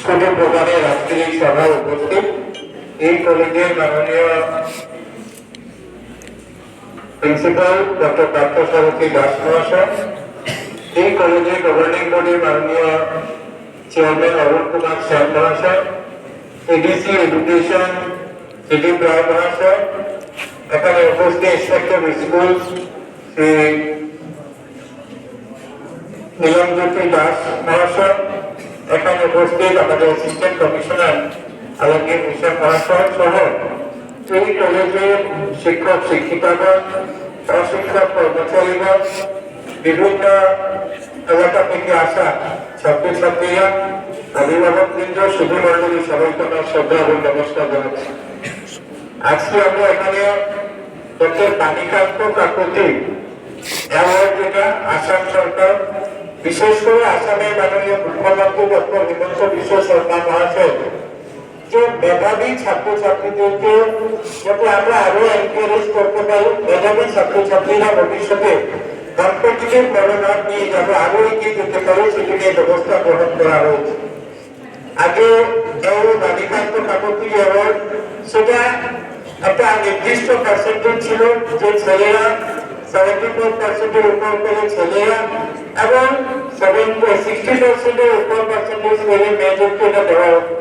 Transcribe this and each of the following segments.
স্কুলে প্রদানে রাত্রি সভায় উপস্থিত এই কলেজের মাননীয় প্রিন্সিপাল ডক্টর পার্থসারথী দাস মহাশয়, এই কলেজের গভর্নিং বডির মাননীয় চেয়ারম্যান অরুণ কুমার শ্যাম মহাশয়, এডিসি এডুকেশন সিডিপ রায় মহাশয়, এখানে উপস্থিত ইন্সপেক্টর স্কুল শ্রী নীলমজ্যোতি দাস মহাশয়, এখানে উপস্থিত আমাদের অ্যাসিস্ট্যান্ট কমিশনার আলমগীর হোসেন মহাশয় সহ এই কলেজের শিক্ষক শিক্ষিকাগণ, অশিক্ষক কর্মচারীগণ, বিভিন্ন এলাকা থেকে আসা ছাত্রছাত্রীরা, অভিভাবকবৃন্দ, শুভমন্ডলী সবাইকে আমার শ্রদ্ধা এবং নমস্কার জানাচ্ছি। আজকে আমরা এখানে ডক্টর বাণীকান্ত কাকতি অ্যাওয়ার্ড, যেটা আসাম সরকার, বিশেষ করে আসামের মাননীয় মুখ্যমন্ত্রী ডক্টর হিমন্ত বিশ্ব শর্মা মহাশয় যে মেধাবী ছাত্রছাত্রীদেরকে যাতে আমরা আরো এনকারেজ করতে পারি, মেধাবী ছাত্রছাত্রীরা ভবিষ্যতে কম্পিটিটিভ মনোভাব নিয়ে যাতে আরো এগিয়ে যেতে পারে, সেটি নিয়ে ব্যবস্থা গ্রহণ করা হয়েছে। আগে এই বাণীকান্ত কাকতি অ্যাওয়ার্ড সেটা একটা নির্দিষ্ট পার্সেন্টেজ ছিল, যে ছেলেরা 74% উপর পেলে ছেলেরা এবং 60% উপর পার্সেন্টেজ পেলে মেয়েদেরকে এটা দেওয়া হতো।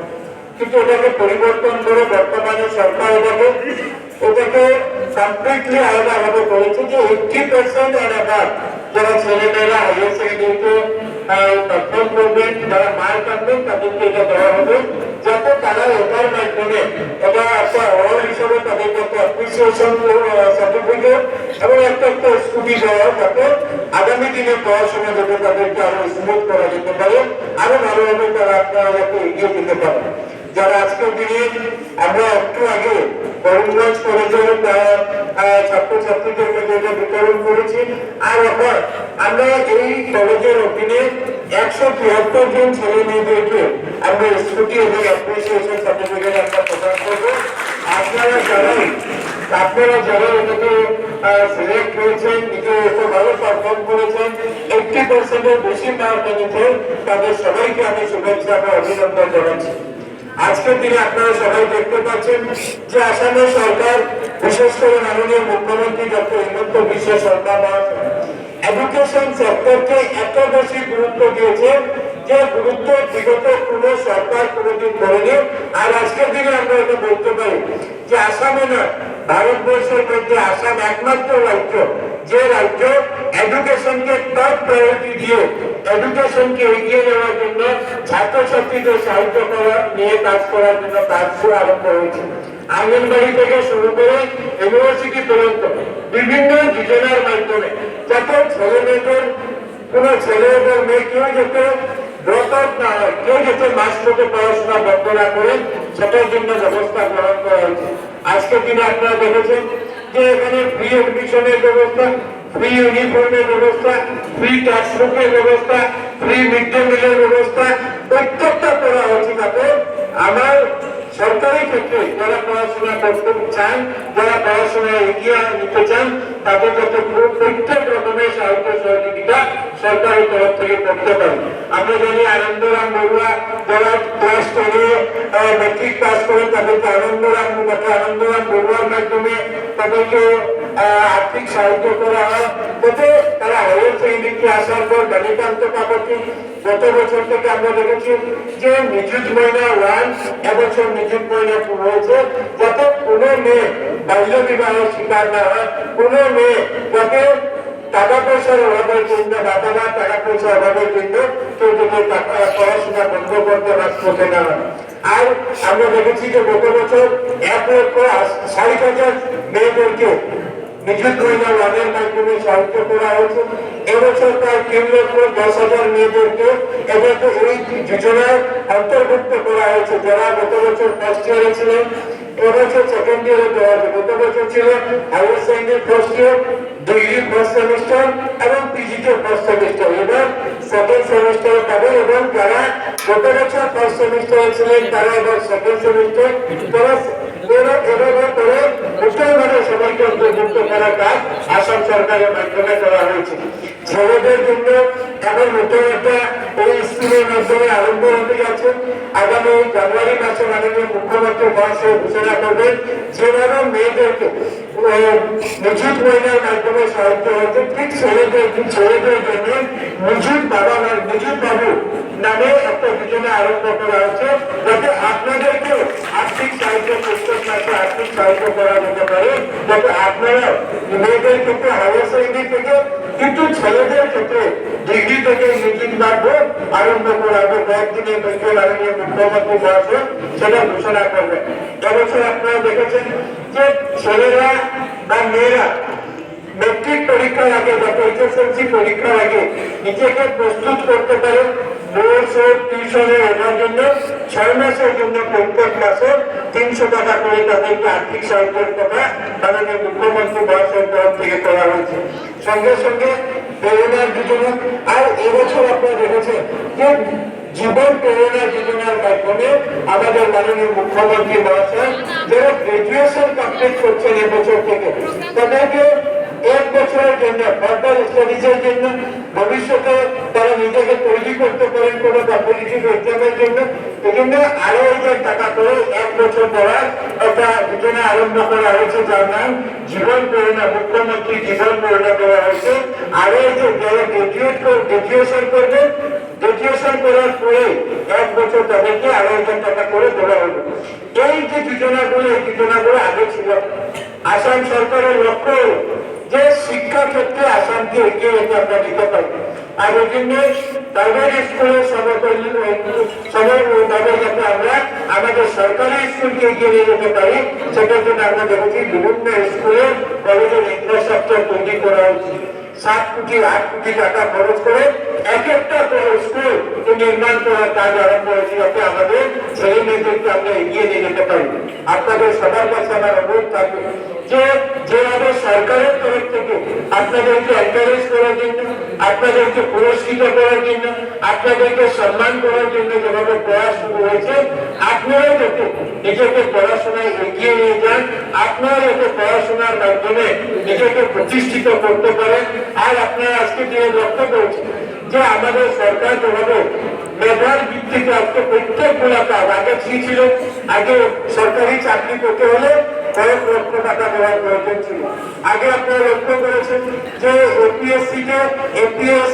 কিন্তু এটাকে পরিবর্তন করে বর্তমানে সরকার এটাকে কমপ্লিটলি আলাদাভাবে করেছে যে 80% আর আবার যারা ছেলেমেয়েরা হাইয়ার সেকেন্ডারিতে পারফর্ম করবেন, যারা মার্ক আনবেন, তাদেরকে এটা দেওয়া হবে, যাতে তারা এটার মাধ্যমে এটা একটা অ্যাওয়ার্ড হিসাবে তাদেরকে একটা অ্যাপ্রিসিয়েশন সার্টিফিকেট এবং একটা স্কুটি দেওয়া, যাতে আগামী দিনে পড়াশোনা যাতে তাদেরকে আরো স্মুথ করা যেতে পারে, আরো ভালোভাবে তারা আপনারা যাতে এগিয়ে যেতে পারে। যারা আজকের দিনে আমরা একটু আগে করিমগঞ্জ কলেজের ছাত্রছাত্রীদের মধ্যে এটা বিতরণ করেছি, আর এখন আমরা এই কলেজের অধীনে 173 জন ছেলে মেয়েদেরকে আমরা স্কুটি এবং অ্যাপ্রিসিয়েশন সার্টিফিকেট আমরা প্রদান করবো। আপনারা যারা এটাকে সিলেক্ট হয়েছেন, নিজে এত ভালো পারফর্ম করেছেন, 80% বেশি মার্ক এনেছেন, তাদের সবাইকে আমি শুভেচ্ছা এবং অভিনন্দন জানাচ্ছি। আজকের দিনে আপনারা সবাই দেখতে পাচ্ছেন যে আসামের সরকার, বিশেষ করে মাননীয় মুখ্যমন্ত্রী ডক্টর হিমন্ত বিশ্ব শর্মা মহাশয় এডুকেশন সেক্টরকে এত বেশি গুরুত্ব দিয়েছে, যে গুরুত্ব বিগত কোন সরকার কোনদিন করেনি। আর আজকের দিনে আমরা এটা বলতে পারি যে আসামে না, ভারতবর্ষের মধ্যে আসাম একমাত্র রাজ্য যে রাজ্য এডুকেশনকে টপ প্রায়োরিটি দিয়ে এডুকেশনকে এগিয়ে নেওয়ার জন্য ছাত্রছাত্রীদের সাহায্য করা নিয়ে কাজ করার জন্য কাজ আরম্ভ হয়েছে। আঙ্গনবাড়ি থেকে শুরু করে ইউনিভার্সিটি পর্যন্ত বিভিন্ন যোজনার মাধ্যমে যাতে ছেলে মেয়েদের, কোন ছেলে এবং মেয়ে কেউ যাতে ড্রপ আউট না হয়, কেউ যাতে মাস থেকে পড়াশোনা বন্ধ না করে, সেটার জন্য ব্যবস্থা গ্রহণ করা হয়েছে। আজকের দিনে আপনারা দেখেছেন যে এখানে ফ্রি এডমিশনের ব্যবস্থা, ফ্রি ইউনিফর্মের ব্যবস্থা, ফ্রি টেক্সটবুকের ব্যবস্থা, ফ্রি মিড ডে মিলের ব্যবস্থা প্রত্যেকটা করা হয়েছে, যাতে আমার সরকারি ক্ষেত্রে যারা পড়াশোনা করতে চান, যারা পড়াশোনা এগিয়ে নিতে চান, তাদের যাতে প্রত্যেক রকমের সাহায্য সহযোগিতা সরকারের তরফ থেকে করতে পারে। আমরা জানি আনন্দরাম বড়ুয়া যারা ক্লাস 10 মেট্রিক পাস করেন, তাদেরকে আনন্দরাম বড়ুয়ার মাধ্যমে তাদেরকে আর্থিক সাহায্য করা হয়, যাতে তারা হাইয়ার সেকেন্ডারিতে আসার পর বাণীকান্ত কাকতি গত বছর থেকে আমরা দেখেছি যে নিযুত মহিলা 1 এবছর নিযুত মহিলা 2 হয়েছে, যাতে কোনো মেয়ে বাল্য বিবাহের শিকার না হয়, কোনো মেয়ে যাতে টাকা পয়সার অভাবের জন্য, বাবা মা টাকা পয়সার অভাবের জন্য কেউ যদি পড়াশোনা বন্ধ করতে পারছে না। আর আমরা দেখেছি যে গত বছর 1,60,000 মেয়েদেরকে নিযুত মহিলা 1-এর মাধ্যমে সাহায্য করা হয়েছে। এবছর প্রায় 3,10,000 মেয়েদেরকে এদেরকে এই যোজনায় অন্তর্ভুক্ত করা হয়েছে, যারা গত বছর ফার্স্ট ইয়ারে ছিলেন, এবছর সেকেন্ড ইয়ারে দেওয়া হবে। গত বছর ছিল hire secondary first year, degree first semester এবং পিজিতে ফার্স্ট সেমিস্টার, এবার সেকেন্ড সেমিস্টারে পাবে। এবং যারা গত বছর ফার্স্ট সেমিস্টারে ছিলেন, তারা এবার সেকেন্ড সেমিস্টার, তারা এভাবে করে উচ্চভাবে সবাইকে অন্তর্ভুক্ত করার কাজ আসাম সরকারের মাধ্যমে করা হয়েছে। ছেলেদের জন্য এখন নতুন একটা এই স্কিমের মাধ্যমে আরম্ভ হতে যাচ্ছে। আগামী জানুয়ারি মাসে মাননীয় মুখ্যমন্ত্রী মহাশয় ঘোষণা করবেন যেভাবে মেয়েদেরকে নিযুত মহিলার মাধ্যমে সাহায্য হচ্ছে, ঠিক ছেলেদের জন্য নিযুত বাবা নিযুত বাবু নামে একটা যোজনা আরম্ভ করা হচ্ছে, যাতে আপনাদেরকে আর্থিক সাহায্য প্রত্যেক মাসে আর্থিক সাহায্য করা যেতে পারে, যাতে আপনারা মেয়েদের ক্ষেত্রে হায়ার সেকেন্ডারি থেকে কিন্তু ছেলেদের ক্ষেত্রে ডিগ্রি থেকে নিযুত বাড়বো আরম্ভ করা হবে। কয়েকদিনের মধ্যে মাননীয় মুখ্যমন্ত্রী মহাশয় সেটা ঘোষণা করবেন। এবছর আপনারা দেখেছেন যে ছেলেরা বা মেয়েরা মেট্রিক পরীক্ষার আগে বা এইচএসএলসি পরীক্ষার আগে নিজেকে প্রস্তুত করতে পারে নোটস ও টিউশনে ওঠার জন্য 6 মাসের জন্য প্রত্যেক মাসে 300 টাকা করে তাদেরকে আর্থিক সাহায্যের কথা মাননীয় মুখ্যমন্ত্রী মহাশয়ের তরফ থেকে করা হয়েছে। সঙ্গে সঙ্গে প্রেরণা যোজনা, আর এবছর আপনারা দেখেছেন যে জীবন প্রেরণা যোজনার মাধ্যমে আমাদের মাননীয় মুখ্যমন্ত্রী মহাশয় যারা গ্রাজুয়েশন কমপ্লিট করছেন এবছর থেকে তাদেরকে 1 বছরের জন্য ফার্দার স্টাডিজের জন্য ভবিষ্যতে তারা নিজেকে তৈরি করতে পারেন কোনো কম্পিটিটিভ এক্সামের জন্য, এজন্য 2,500 টাকা করে 1 বছর পড়ার একটা যোজনা আরম্ভ করা হয়েছে, যার নাম জীবন প্রেরণা। মুখ্যমন্ত্রী জীবন প্রেরণা দেওয়া হয়েছে। আর এই যে যারা গ্রাজুয়েশন করবেন, গ্রাজুয়েশন করার পরে 1 বছর তাদেরকে 2,500 টাকা করে দেওয়া হবে। এই যে যোজনাগুলো আগে ছিল। আসাম সরকারের লক্ষ্য যে শিক্ষা ক্ষেত্রে আসামকে এগিয়ে যেতে আমরা দিতে পারি, আর ওই জন্য প্রাইভেট স্কুলের সবাইভাবে যাতে আমরা আমাদের সরকারি স্কুলকে এগিয়ে নিয়ে যেতে পারি, সেটার জন্য আমরা দেখেছি বিভিন্ন স্কুলে কলেজের ইনফ্রাস্ট্রাকচার তৈরি করা হয়েছে। 7 কোটি 8 কোটি টাকা খরচ করে এক একটা স্কুল নির্মাণ করার কাজ আরম্ভ হয়েছে, যাতে আমাদের ছেলে মেয়েদেরকে আমরা এগিয়ে নিয়ে যেতে পারি। আপনাদের সবার কাছে আমার অনুরোধ থাকবে যে যেভাবে সরকারের তরফ থেকে আপনাদেরকে এনকারেজ করার জন্য, আপনাদেরকে পুরস্কৃত করার জন্য, আপনাদেরকে সম্মান করার জন্য যেভাবে প্রয়াস শুরু হয়েছে, আপনারা যাতে নিজেকে পড়াশোনায় এগিয়ে নিয়ে যান, আপনারা যাতে পড়াশোনার মাধ্যমে নিজেকে প্রতিষ্ঠিত করতে পারেন। আর আপনারা আজকে যে লক্ষ্য করেছেন যে আমাদের সরকার যেভাবে মেধার ভিত্তিতে আজকে প্রত্যেক গোলাকার আগে ছিল, আগে সরকারি চাকরি করতে হলে কয়েক লক্ষ টাকা দেওয়ার প্রয়োজন ছিল। আগে আপনারা লক্ষ্য করেছেন যে এপিএসসিতে এপিএস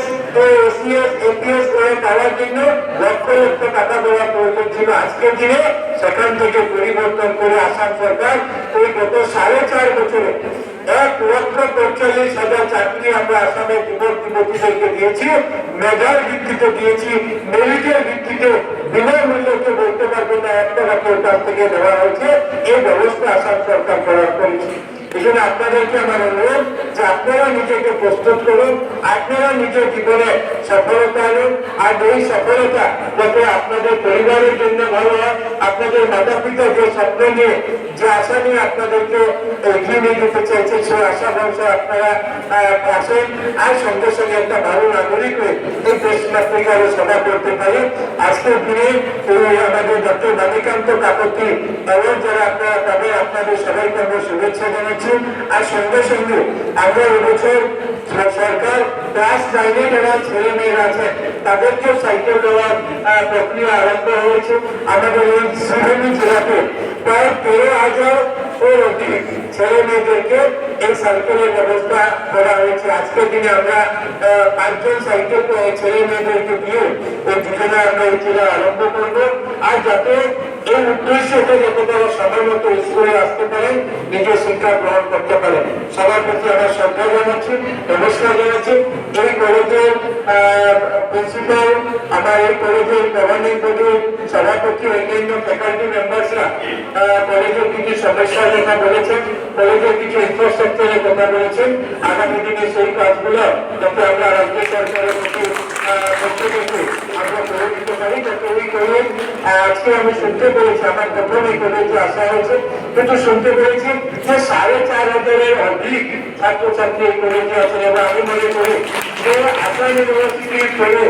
এসিএস এপিএস পাওয়ার জন্য লক্ষ লক্ষ টাকা দেওয়ার প্রয়োজন ছিল। আজকের দিনে সেখান থেকে পরিবর্তন করে আসাম সরকার এই গত 4.5 বছরে 1,45,000 চাকরি আমরা আসামের যুবক যুবতীদেরকে দিয়েছি, মেধার ভিত্তিতে দিয়েছি, মেরিটের ভিত্তিতে বিনামূল্যকে বলতে পারবেন না 1 টাকা কেউ কাছ থেকে দেওয়া হয়েছে। এই ব্যবস্থা আসাম সরকার করার করেছে। এই জন্য আপনাদেরকে আমার অনুরোধ যে আপনারা নিজেকে প্রস্তুত করুন, আপনারা নিজের জীবনে সফলতা আনুন। আর এই সফলতা যাতে আপনাদের পরিবারের জন্য ভালো হয়, আপনাদের মাতা পিতা যে স্বপ্ন নিয়ে যে আশা নিয়ে আপনাদেরকে এগিয়ে নিয়ে যেতে চাইছে, সেই আশা ভরসা আপনারা আসেন, আর সঙ্গে সঙ্গে একটা ভালো নাগরিক হয়ে এই দেশ মাতৃকে আরো সেবা করতে পারে। আজকের দিনে আমাদের ডক্টর বাণীকান্ত কাকতি অ্যাওয়ার্ড যারা আপনারা পাবেন, আপনাদের সবাইকে আমরা শুভেচ্ছা জানাচ্ছি। আর সঙ্গে সঙ্গে আমরা এবছর সরকার ক্লাস 9-এ যারা ছেলে মেয়েরা আছে তাদেরকে সাইকেল দেওয়ার প্রক্রিয়া আরম্ভ হয়েছে। আমাদের এই সিলেট জেলাতে প্রায় 13,000 অধিক ছেলে মেয়েদেরকে এই সাইকেলের ব্যবস্থা করা হয়েছে। আজকের দিনে আমরা 5 জন সাইকেল ছেলে মেয়েদেরকে দিয়ে এই যোজনা আমরা এই জেলা আরম্ভ করবো। আর যাতে এই উদ্দেশ্যকে যাতে তারা সময় মতো স্কুলে আসতে পারেন, নিজের শিক্ষা গ্রহণ করতে পারেন। সবার প্রতি আমার শ্রদ্ধা জানাচ্ছি, নমস্কার জানাচ্ছি। এই কলেজের প্রিন্সিপাল, আমার এই কলেজের গভর্নিং বডির সভাপতি, অন্যান্য ফ্যাকাল্টি মেম্বার্সরা কলেজের কিছু সমস্যার কথা বলেছেন, কলেজের কিছু ইনফ্রাস্ট্রাকচারের কথা বলেছেন। আগামী দিনে সেই কাজগুলো যাতে আমরা রাজ্য সরকারের প্রতি আমরা করে দিতে পারি, যাতে এই কলেজ আজকে আমি শুনতে পেরেছি, আমার প্রথম এই কলেজে আসা হয়েছে, কিন্তু শুনতে পেরেছি যে 4,500-এর অধিক ছাত্রছাত্রী এই কলেজে আছেন। এবং আমি মনে করি যে আসাম ইউনিভার্সিটির করে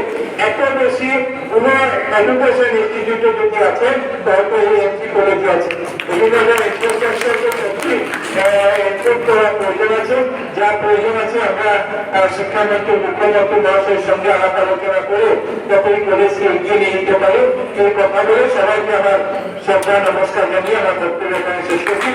এত বেশি কোনো এডুকেশন ইনস্টিটিউটে যদি আছে হয়তো এই এমসি কলেজে আছে, এগুলো ইনফ্রাস্ট্রাকচারকে সত্যি ইমপ্রুভ করার প্রয়োজন আছে। যা প্রয়োজন আছে আমরা শিক্ষামন্ত্রী মুখ্যমন্ত্রী মহাশয়ের সঙ্গে আলাপ আলোচনা করে যাতে এই কলেজকে এগিয়ে নিয়ে যেতে পারে, এই কথা বলে সবাইকে আমার শ্রদ্ধা নমস্কার জানিয়ে আমার বক্তব্য এখানে শেষ করছি।